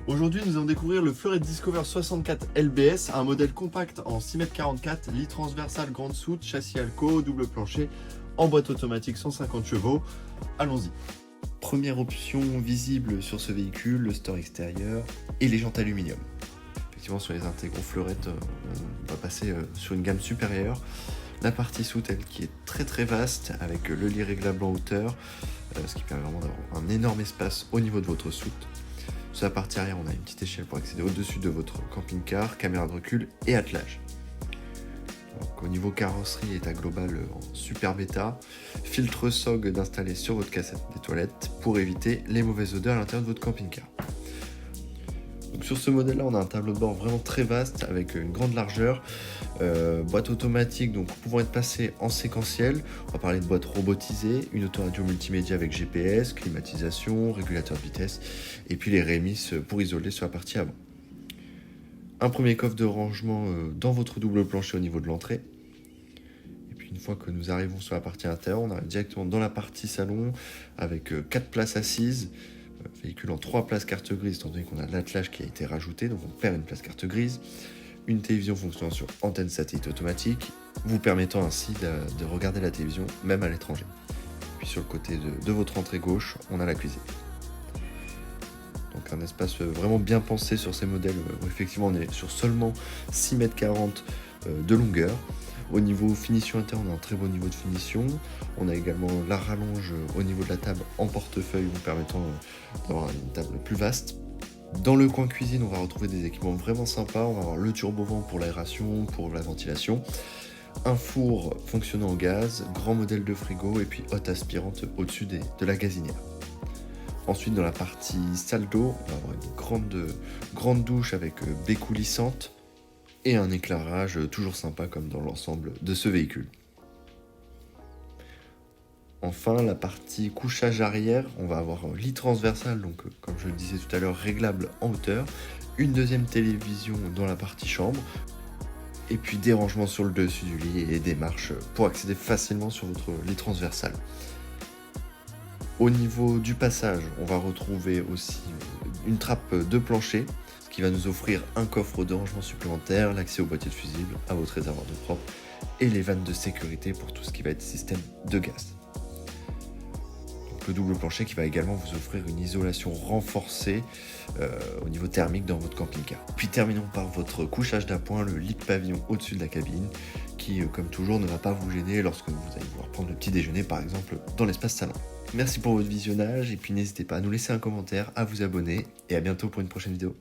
Aujourd'hui, nous allons découvrir le Fleuret Discover 64 LBS, un modèle compact en 6,44 m, lit transversal grande soute, châssis Alco, double plancher, en boîte automatique 150 chevaux. Allons-y. Première option visible sur ce véhicule, le store extérieur et les jantes aluminium. Effectivement, sur les intégraux fleurettes, on va passer sur une gamme supérieure. La partie soute, elle, qui est très vaste, avec le lit réglable en hauteur, ce qui permet vraiment d'avoir un énorme espace au niveau de votre soute. Sur la partie arrière, on a une petite échelle pour accéder au-dessus de votre camping-car, caméra de recul et attelage. Donc, au niveau carrosserie, état global en super bêta, filtre SOG d'installer sur votre cassette des toilettes pour éviter les mauvaises odeurs à l'intérieur de votre camping-car. Donc, sur ce modèle-là, on a un tableau de bord vraiment très vaste avec une grande largeur, boîte automatique, donc pouvant être passée en séquentiel. On va parler de boîte robotisée, une autoradio multimédia avec GPS, climatisation, régulateur de vitesse, et puis les rémisses pour isoler sur la partie avant. Un premier coffre de rangement dans votre double plancher au niveau de l'entrée. Et puis une fois que nous arrivons sur la partie intérieure, on arrive directement dans la partie salon avec 4 places assises. Véhicule en 3 places carte grise, étant donné qu'on a l'attelage qui a été rajouté, donc on perd une place carte grise. Une télévision fonctionnant sur antenne satellite automatique, vous permettant ainsi de regarder la télévision, même à l'étranger. Puis sur le côté de votre entrée gauche, on a la cuisine. Donc un espace vraiment bien pensé sur ces modèles, où effectivement on est sur seulement 6,40 m de longueur. Au niveau finition interne, on a un très beau niveau de finition. On a également la rallonge au niveau de la table en portefeuille, vous permettant d'avoir une table plus vaste. Dans le coin cuisine, on va retrouver des équipements vraiment sympas. On va avoir le turbovent pour l'aération, pour la ventilation, un four fonctionnant au gaz, grand modèle de frigo et puis hotte aspirante au-dessus de la gazinière. Ensuite, dans la partie salle d'eau, on va avoir une grande douche avec baie coulissante et un éclairage toujours sympa comme dans l'ensemble de ce véhicule. Enfin, la partie couchage arrière, on va avoir un lit transversal, donc comme je le disais tout à l'heure, réglable en hauteur, une deuxième télévision dans la partie chambre, et puis des rangements sur le dessus du lit et des marches pour accéder facilement sur votre lit transversal. Au niveau du passage, on va retrouver aussi une trappe de plancher, ce qui va nous offrir un coffre de rangement supplémentaire, l'accès au boîtier de fusible, à votre réservoir d'eau propre, et les vannes de sécurité pour tout ce qui va être système de gaz. Le double plancher qui va également vous offrir une isolation renforcée au niveau thermique dans votre camping-car. Puis terminons par votre couchage d'appoint, le lit de pavillon au-dessus de la cabine, qui comme toujours ne va pas vous gêner lorsque vous allez vouloir prendre le petit déjeuner par exemple dans l'espace salon. Merci pour votre visionnage et puis n'hésitez pas à nous laisser un commentaire, à vous abonner et à bientôt pour une prochaine vidéo.